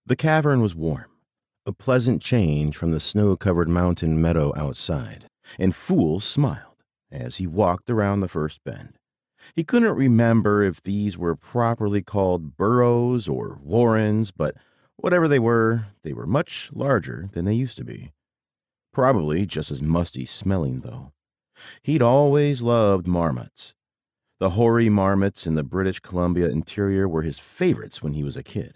The cavern was warm, a pleasant change from the snow-covered mountain meadow outside, and Fool smiled as he walked around the first bend. He couldn't remember if these were properly called burrows or warrens, but whatever they were much larger than they used to be. Probably just as musty-smelling, though. He'd always loved marmots. The hoary marmots in the British Columbia interior were his favorites when he was a kid.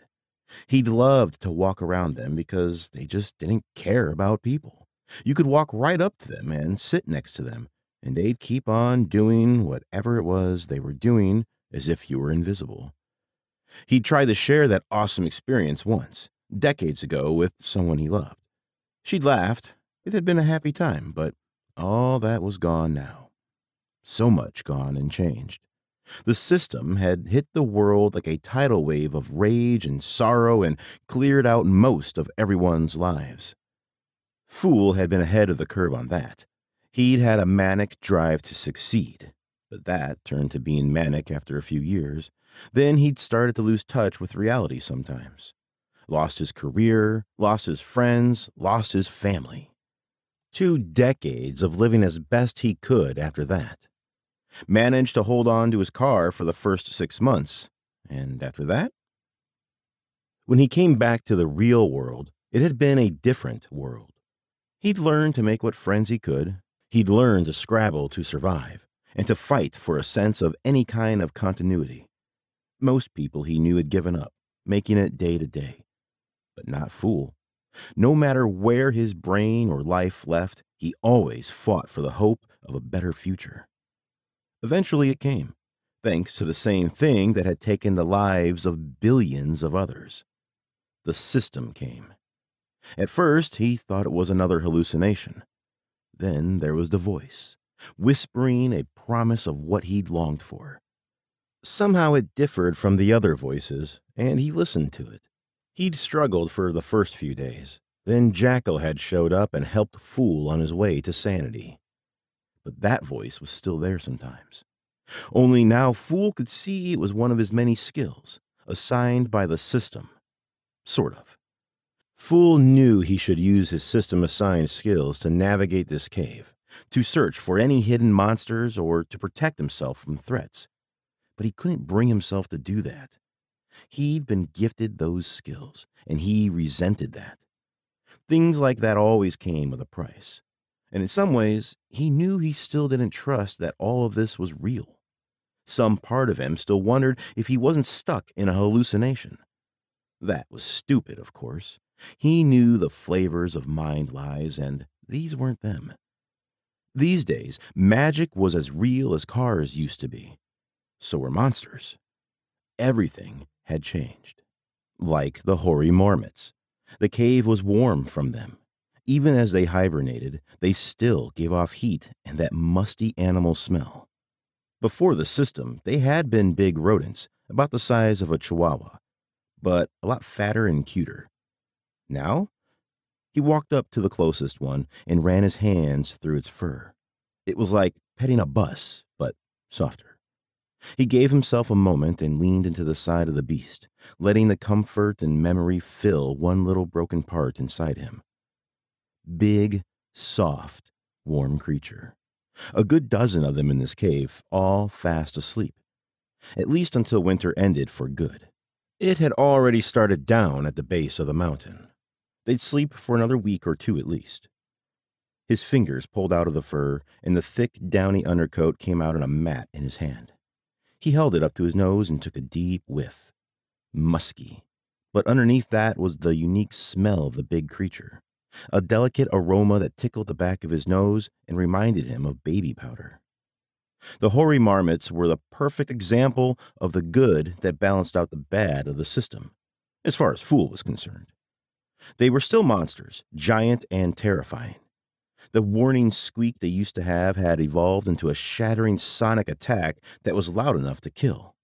He'd loved to walk around them because they just didn't care about people. You could walk right up to them and sit next to them, and they'd keep on doing whatever it was they were doing as if you were invisible. He'd tried to share that awesome experience once, decades ago, with someone he loved. She'd laughed. It had been a happy time, but all that was gone now. So much gone and changed. The system had hit the world like a tidal wave of rage and sorrow and cleared out most of everyone's lives. Fool had been ahead of the curve on that. He'd had a manic drive to succeed, but that turned to being manic after a few years. Then he'd started to lose touch with reality sometimes. Lost his career, lost his friends, lost his family. 2 decades of living as best he could after that. Managed to hold on to his car for the first 6 months, and after that? When he came back to the real world, it had been a different world. He'd learned to make what friends he could. He'd learned to scrabble to survive, and to fight for a sense of any kind of continuity. Most people he knew had given up, making it day to day. But not Fool. No matter where his brain or life left, he always fought for the hope of a better future. Eventually it came, thanks to the same thing that had taken the lives of billions of others. The system came. At first, he thought it was another hallucination. Then there was the voice, whispering a promise of what he'd longed for. Somehow it differed from the other voices, and he listened to it. He'd struggled for the first few days. Then Jackal had showed up and helped Fool on his way to sanity. But that voice was still there sometimes. Only now Fool could see it was one of his many skills, assigned by the system. Sort of. Fool knew he should use his system-assigned skills to navigate this cave, to search for any hidden monsters or to protect himself from threats. But he couldn't bring himself to do that. He'd been gifted those skills, and he resented that. Things like that always came with a price. And in some ways, he knew he still didn't trust that all of this was real. Some part of him still wondered if he wasn't stuck in a hallucination. That was stupid, of course. He knew the flavors of mind lies, and these weren't them. These days, magic was as real as cars used to be. So were monsters. Everything had changed. Like the hoary marmots. The cave was warm from them. Even as they hibernated, they still gave off heat and that musty animal smell. Before the system, they had been big rodents, about the size of a chihuahua, but a lot fatter and cuter. Now, he walked up to the closest one and ran his hands through its fur. It was like petting a bus, but softer. He gave himself a moment and leaned into the side of the beast, letting the comfort and memory fill one little broken part inside him. Big, soft, warm creature. A good dozen of them in this cave, all fast asleep. At least until winter ended for good. It had already started down at the base of the mountain. They'd sleep for another week or 2 at least. His fingers pulled out of the fur, and the thick, downy undercoat came out on a mat in his hand. He held it up to his nose and took a deep whiff. Musky. But underneath that was the unique smell of the big creature. A delicate aroma that tickled the back of his nose and reminded him of baby powder. The hoary marmots were the perfect example of the good that balanced out the bad of the system, as far as Fool was concerned. They were still monsters, giant and terrifying. The warning squeak they used to have had evolved into a shattering sonic attack that was loud enough to kill.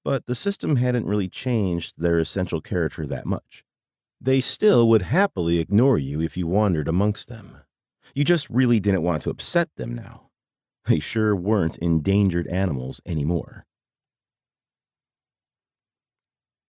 But the system hadn't really changed their essential character that much. They still would happily ignore you if you wandered amongst them. You just really didn't want to upset them now. They sure weren't endangered animals anymore.